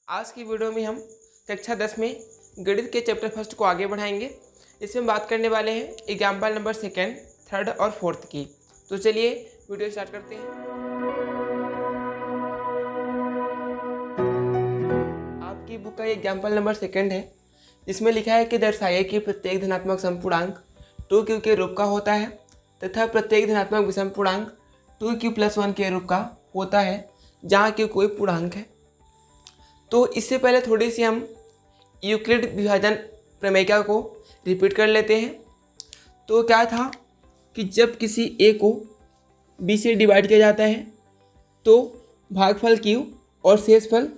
आज की वीडियो में हम कक्षा 10 में गणित के चैप्टर फर्स्ट को आगे बढ़ाएंगे। इसमें हम बात करने वाले हैं एग्जाम्पल नंबर सेकेंड, थर्ड और फोर्थ की। तो चलिए वीडियो स्टार्ट करते हैं। आपकी बुक का एग्जाम्पल नंबर सेकेंड है, जिसमें लिखा है कि दर्शाइए कि प्रत्येक धनात्मक समपूर्णांक 2q के रूप का होता है तथा प्रत्येक धनात्मक विषम पूर्णांक 2q+1 के रूप का होता है जहाँ q कोई पूर्णांक है। तो इससे पहले थोड़ी सी हम यूक्लिड विभाजन प्रमेयिका को रिपीट कर लेते हैं। तो क्या था कि जब किसी a को b से डिवाइड किया जाता है तो भागफल q और शेषफल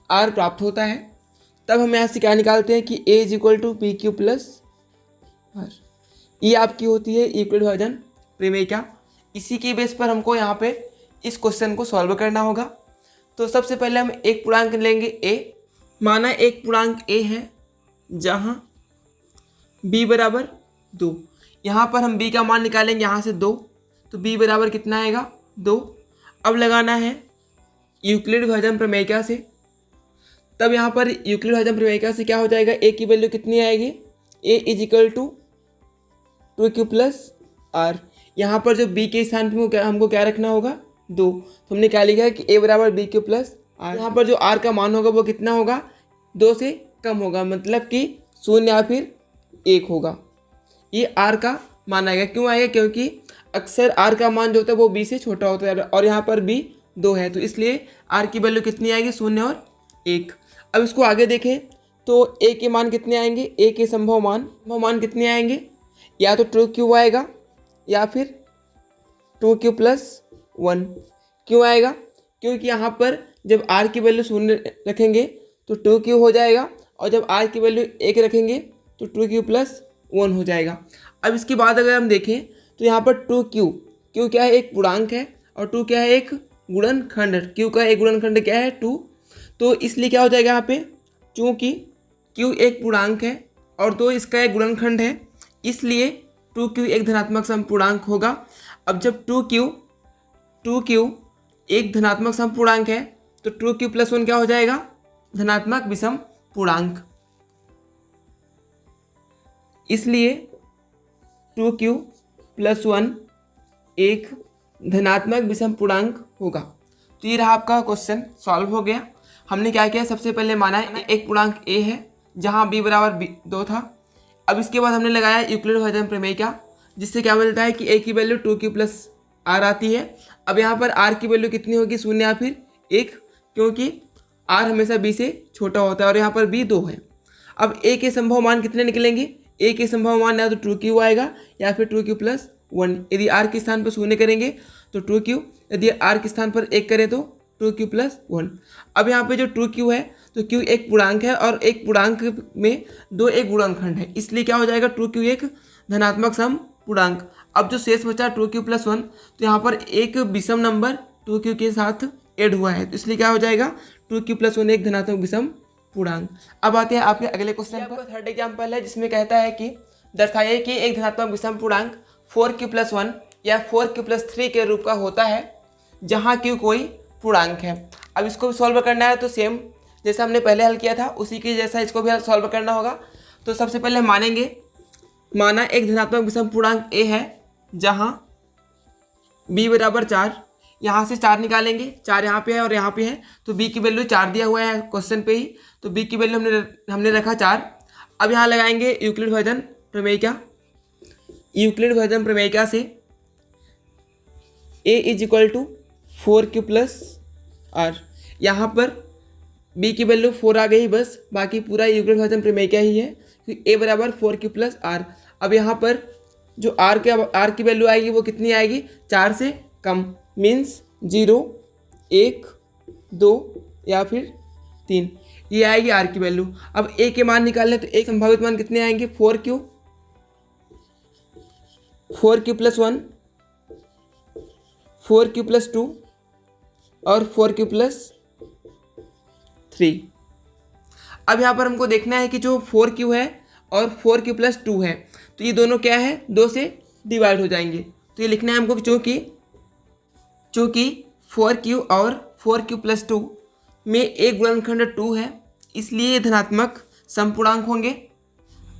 r प्राप्त होता है। तब हम यहाँ से क्या निकालते हैं कि a = pq+r। ये आपकी होती है यूक्लिड विभाजन प्रमेयिका। इसी के बेस पर हमको यहाँ पे इस क्वेश्चन को सॉल्व करना होगा। तो सबसे पहले हम एक पूर्णांक लेंगे a। माना एक पूर्णांक a है जहाँ b बराबर 2। यहाँ पर हम b का मान निकालेंगे यहाँ से 2, तो b बराबर कितना आएगा 2। अब लगाना है यूक्लिड विभाजन प्रमेयिका से। तब यहाँ पर यूक्लिड विभाजन प्रमेयिका से क्या हो जाएगा, a की वैल्यू कितनी आएगी, a = 2q+r। यहाँ पर जो b के स्थान पर हमको क्या रखना होगा 2। तो हमने क्या लिखा है कि a बराबर bq+r। यहाँ पर जो r का मान होगा वो कितना होगा, 2 से कम होगा, मतलब कि 0 या फिर 1 होगा। ये r का मान आएगा। क्यों आएगा, क्योंकि अक्सर r का मान जो होता है वो b से छोटा होता है और यहाँ पर b 2 है, तो इसलिए r की वैल्यू कितनी आएगी, 0 और 1। अब इसको आगे देखें तो a के मान कितने आएंगे, a के संभव मान कितने आएंगे, या तो 2q आएगा या फिर 2q+1। क्यों आएगा, क्योंकि यहाँ पर जब r की वैल्यू 0 रखेंगे तो 2q हो जाएगा और जब r की वैल्यू 1 रखेंगे तो 2q+1 हो जाएगा। अब इसके बाद अगर हम देखें तो यहाँ पर 2q क्या है, एक पूर्णांक है, और 2 क्या है, एक गुणनखंड। q का एक गुणनखंड क्या है, 2। तो इसलिए क्या हो जाएगा यहाँ पे, चूँकि q एक पूर्णांक है और 2 इसका एक गुणनखंड है, इसलिए 2q एक धनात्मक समपूर्णांक होगा। अब जब 2q एक धनात्मक समपूर्णांक है तो 2q+1 क्या हो जाएगा, धनात्मक विषम पूर्णांक। इसलिए 2q+1 एक धनात्मक विषम पूर्णांक होगा। तो ये रहा आपका क्वेश्चन, सॉल्व हो गया। हमने क्या किया, सबसे पहले माना है एक पूर्णांक a है जहाँ b बराबर 2 था। अब इसके बाद हमने लगाया यूक्लिड विभाजन प्रमेयिका, जिससे क्या मिलता है कि a की वैल्यू 2q+r आती है। अब यहाँ पर r की वैल्यू कितनी होगी, 0 या फिर 1, क्योंकि r हमेशा b से छोटा होता है और यहाँ पर b 2 है। अब a के संभव मान कितने निकलेंगे, a के संभव मान या तो 2q आएगा या फिर 2q+1। यदि r के स्थान पर 0 करेंगे तो 2q, यदि r के स्थान पर 1 करें तो 2q+1। अब यहाँ पे जो 2q है तो q एक पूर्णांक है और एक पूर्णांक में 2 एक गुणनखंड है, इसलिए क्या हो जाएगा, 2q एक धनात्मक सम पूर्णांक। अब जो शेष बचा 2q+1, तो यहाँ पर एक विषम नंबर 2q के साथ ऐड हुआ है, तो इसलिए क्या हो जाएगा, 2q+1 एक धनात्मक विषम पूर्णांक। अब आते हैं आपके अगले क्वेश्चन पर। थर्ड एग्जाम्पल है जिसमें कहता है कि दर्शाइए कि एक धनात्मक विषम पूर्णांक 4q+1 या 4q+3 के रूप का होता है जहाँ q कोई पूर्णांक है। अब इसको भी सॉल्व करना है, तो सेम जैसा हमने पहले हल किया था उसी के जैसा इसको भी सॉल्व करना होगा। तो सबसे पहले माना एक धनात्मक विषम पूर्णांक a है जहाँ b बराबर 4। यहाँ से 4 निकालेंगे, 4 यहाँ पे है और यहाँ पे है, तो b की वैल्यू 4 दिया हुआ है क्वेश्चन पे ही, तो b की वैल्यू हमने रखा 4। अब यहाँ लगाएंगे यूक्लिड विभाजन प्रमेयिका। यूक्लिड विभाजन प्रमेयिका से a = 4q+r। यहाँ पर b की वैल्यू 4 आ गई, बस बाकी पूरा यूक्लिड विभाजन प्रमेयिका ही है, a बराबर 4q+r। अब यहाँ पर जो r की वैल्यू आएगी वो कितनी आएगी, 4 से कम, मीन्स 0, 1, 2 या फिर 3, ये आएगी r की वैल्यू। अब a के मान निकालने तो एक संभावित मान कितने आएंगे, 4q+1, 4q+2 और 4q+3। अब यहाँ पर हमको देखना है कि जो 4q है और 4q+2 है तो ये दोनों क्या है, 2 से डिवाइड हो जाएंगे। तो ये लिखना है हमको, चूँकि 4q और 4q+2 में एक गुणनखंड 2 है, इसलिए धनात्मक समपूर्णांक होंगे।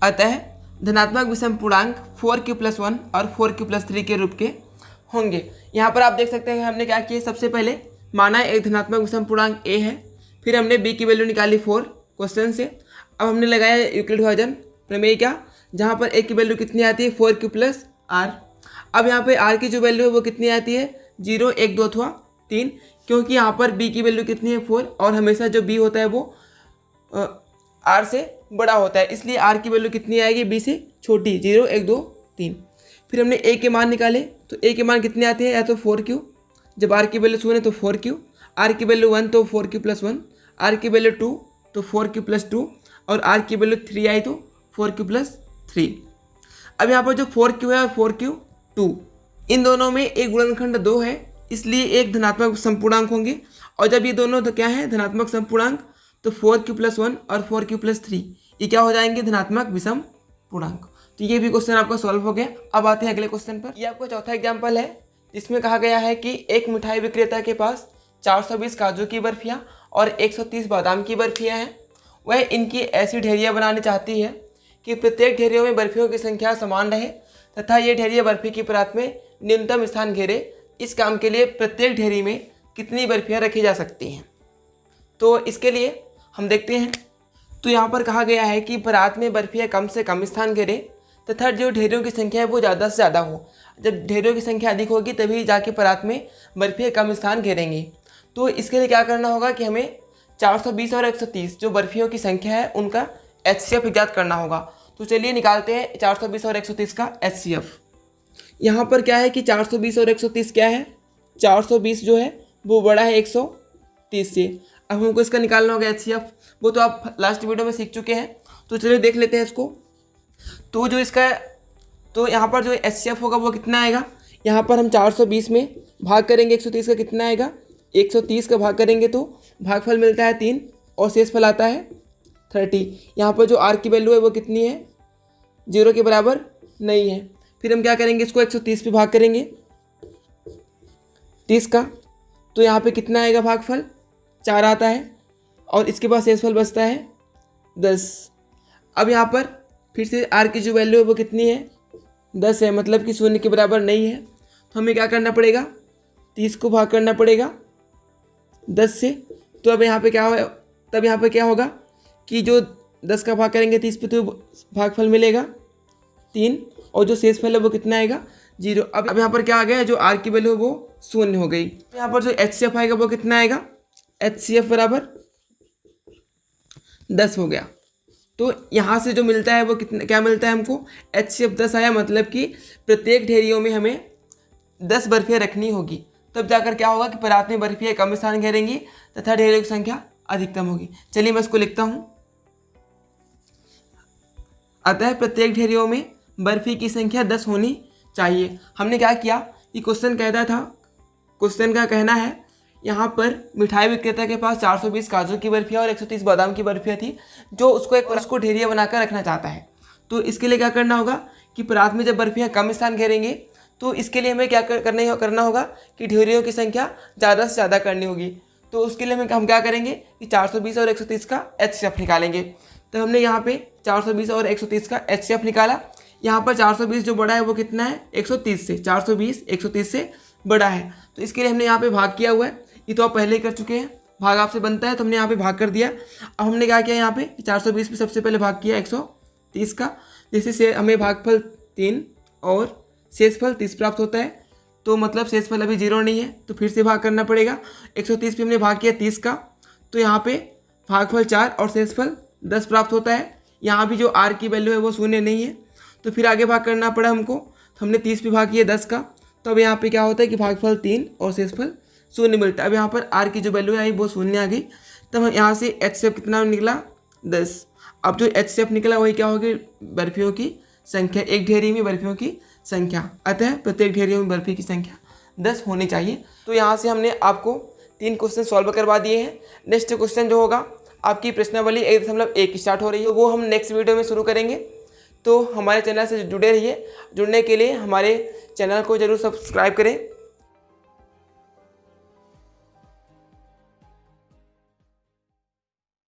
अतः धनात्मक विषम पूर्णांक 4q+1 और 4q+3 के रूप के होंगे। यहाँ पर आप देख सकते हैं हमने क्या किया, सबसे पहले माना एक धनात्मक विषम पूर्णांक a है, फिर हमने b की वैल्यू निकाली 4 क्वेश्चन से। अब हमने लगाया यूक्लिड विभाजन प्रमेय का, जहाँ पर a की वैल्यू कितनी आती है 4q+r। अब यहाँ पे r की जो वैल्यू है वो कितनी आती है 0, 1, 2 अथवा 3, क्योंकि यहाँ पर b की वैल्यू कितनी है 4 और हमेशा जो b होता है वो r से बड़ा होता है, इसलिए r की वैल्यू कितनी आएगी b से छोटी, 0, 1, 2, 3। फिर हमने a के मान निकाले, तो a के मान कितने आते हैं, या तो 4q, जब r की वैल्यू 0 है तो 4q, r की वैल्यू 1 तो 4q+1, r की वैल्यू 2 तो 4q+2 और r की वैल्यू 3 आई तो 4q+3। अब यहाँ पर जो 4q है और 4q2, इन दोनों में एक गुणनखंड 2 है, इसलिए एक धनात्मक समपूर्णांक होंगे। और जब ये दोनों तो क्या है धनात्मक समपूर्णांक, तो 4q+1 और 4q+3 ये क्या हो जाएंगे धनात्मक विषम पूर्णांक। तो ये भी क्वेश्चन आपका सॉल्व हो गया। अब आते हैं अगले क्वेश्चन पर। ये आपका चौथा एग्जाम्पल है, जिसमें कहा गया है कि एक मिठाई विक्रेता के पास 420 काजू की बर्फियाँ और 130 बादाम की बर्फियाँ हैं। वह इनकी ऐसी ढेरियाँ बनानी चाहती है कि प्रत्येक ढेरियों में बर्फियों की संख्या समान रहे तथा ये ढेरियाँ बर्फी की परात में न्यूनतम स्थान घेरे। इस काम के लिए प्रत्येक ढेरी में कितनी बर्फियाँ रखी जा सकती हैं। तो इसके लिए हम देखते हैं। तो यहाँ पर कहा गया है कि परात में बर्फियाँ कम से कम स्थान घेरे तथा जो ढेरियों की संख्या है वो ज़्यादा से ज़्यादा हो। जब ढेरियों की संख्या अधिक होगी तभी जाके परात में बर्फियाँ कम स्थान घेरेंगी। तो इसके लिए क्या करना होगा कि हमें 420 और 130 जो बर्फियों की संख्या है उनका HCF ज्ञात करना होगा। तो चलिए निकालते हैं 420 और 130 का HCF। यहाँ पर क्या है कि 420 और 130 क्या है, 420 जो है वो बड़ा है 130 से। अब हमको इसका निकालना होगा HCF, वो तो आप लास्ट वीडियो में सीख चुके हैं। तो चलिए देख लेते हैं इसको। तो जो इसका तो यहाँ पर जो HCF होगा वो कितना आएगा, यहाँ पर हम 420 में भाग करेंगे 130 का कितना आएगा, 130 का भाग करेंगे तो भागफल मिलता है 3 और शेषफल आता है 30। यहाँ पर जो r की वैल्यू है वो कितनी है, 0 के बराबर नहीं है। फिर हम क्या करेंगे, इसको 130 पे भाग करेंगे 30 का, तो यहाँ पे कितना आएगा भागफल 4 आता है और इसके बाद शेषफल बचता है 10। अब यहाँ पर फिर से r की जो वैल्यू है वो कितनी है 10 है, मतलब कि 0 के बराबर नहीं है। तो हमें क्या करना पड़ेगा, 30 को भाग करना पड़ेगा 10 से। तो अब यहाँ पे क्या हो, तब यहाँ पे क्या होगा कि जो 10 का भाग करेंगे 30 पे तो भागफल मिलेगा 3 और जो शेषफल है वो कितना आएगा 0। अब यहाँ पर क्या आ गया, जो r की वैल्यू है वो 0 हो गई। यहाँ पर जो HCF आएगा वो कितना आएगा, HCF बराबर 10 हो गया। तो यहाँ से जो मिलता है वो कितना क्या मिलता है हमको, HCF 10 आया, मतलब कि प्रत्येक ढेरियों में हमें 10 बर्फियाँ रखनी होगी। तब जाकर क्या होगा कि परात में बर्फियाँ कम स्थान घेरेंगी तथा ढेरियों की संख्या अधिकतम होगी। चलिए मैं इसको लिखता हूँ। अतः प्रत्येक ढेरियों में बर्फी की संख्या 10 होनी चाहिए। हमने क्या किया कि क्वेश्चन कहता था, क्वेश्चन का कहना है यहाँ पर मिठाई विक्रेता के पास 420 काजू की बर्फियाँ और 130 बादाम की बर्फियाँ थी, जो उसको ढेरियाँ बनाकर रखना चाहता है। तो इसके लिए क्या करना होगा कि परात में जब बर्फियाँ कम स्थान घेरेंगे तो इसके लिए हमें क्या करना होगा कि ढेरियों की संख्या ज़्यादा से ज़्यादा करनी होगी। तो उसके लिए हम क्या करेंगे कि 420 और 130 का HCF निकालेंगे। तो हमने यहाँ पे 420 और 130 का HCF निकाला। यहाँ पर 420 जो बड़ा है वो कितना है 130 से, 420 130 से बड़ा है। तो इसके लिए हमने यहाँ पे भाग किया हुआ है, ये तो आप पहले ही कर चुके हैं, भाग आपसे बनता है तो हमने यहाँ पे भाग कर दिया। अब हमने क्या किया, यहाँ पे 420 पे सबसे पहले भाग किया 130 का, जिससे से हमें भागफल 3 और शेषफल 30 प्राप्त होता है। तो मतलब शेषफल अभी 0 नहीं है, तो फिर से भाग करना पड़ेगा। 130 पे हमने भाग किया 30 का, तो यहाँ पे भागफल 4 और शेषफल 10 प्राप्त होता है। यहाँ भी जो r की वैल्यू है वो 0 नहीं है, तो फिर आगे भाग करना पड़ा हमको। तो हमने 30 पे भाग किया 10 का, तो अब यहाँ पे क्या होता है कि भागफल 3 और शेषफल 0 मिलता है। अब यहाँ पर r की जो वैल्यू आई वो 0 आ गई। तब यहाँ से HCF कितना निकला 10। अब जो HCF निकला वही क्या होगी, बर्फियों की संख्या, एक ढेरी में बर्फियों की संख्या। अतः प्रत्येक ढेरियों में बर्फी की संख्या 10 होनी चाहिए। तो यहाँ से हमने आपको 3 क्वेश्चन सॉल्व करवा दिए हैं। नेक्स्ट क्वेश्चन जो होगा आपकी प्रश्नावली 1.1 स्टार्ट हो रही है, वो हम नेक्स्ट वीडियो में शुरू करेंगे। तो हमारे चैनल से जुड़े रहिए। जुड़ने के लिए हमारे चैनल को ज़रूर सब्सक्राइब करें।